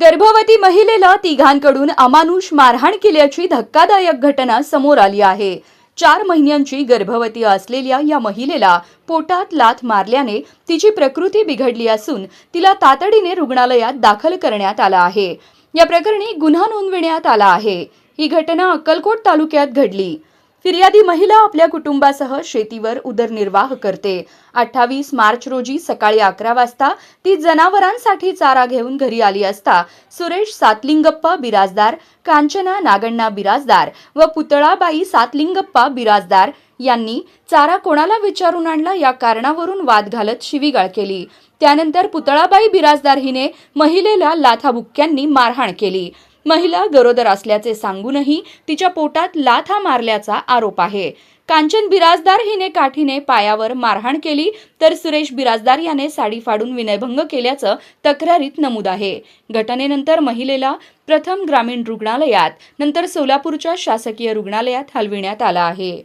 गर्भवती महिलेला तिघांकडून अमानुष मारहाण केल्याची धक्कादायक घटना समोर आली आहे। 4 महिन्यांची गर्भवती असलेल्या या महिलेला पोटात लाथ मारल्याने तिची प्रकृती बिघडली असून तिला तातडीने रुग्णालयात दाखल करण्यात आला आहे। या प्रकरणी गुन्हा नोंदविण्यात आला आहे। ही घटना अक्कलकोट तालुक्यात घडली। फिर्यादी महिला आपल्या कुटुंबासह शेतीवर उदरनिर्वाह करते। 28 मार्च रोजी सकाळी 11 वाजता ती जनावरांसाठी चारा घेऊन घरी आली असता सुरेश सातलिंगप्पा बिराजदार, कांचना नागण्णा बिराजदार व पुतळाबाई सातलिंगप्पा बिराजदार यांनी चारा कोणाला विचारून आणला या कारणावरून वाद घालत शिवीगाळ केली। त्यानंतर पुतळाबाई बिराजदार हिने महिलेला लाथाबुक्क्यांनी मारहाण केली। महिला गरोदर असल्याचे सांगूनही तिच्या पोटात लाथा मारल्याचा आरोप आहे। कांचन बिराजदार हिने काठीने पायावर मारहाण केली तर सुरेश बिराजदार याने साडी फाडून विनयभंग केल्याचं तक्रारीत नमूद आहे। घटनेनंतर महिलेला प्रथम ग्रामीण रुग्णालयात नंतर सोलापूरच्या शासकीय रुग्णालयात हलविण्यात आलं आहे।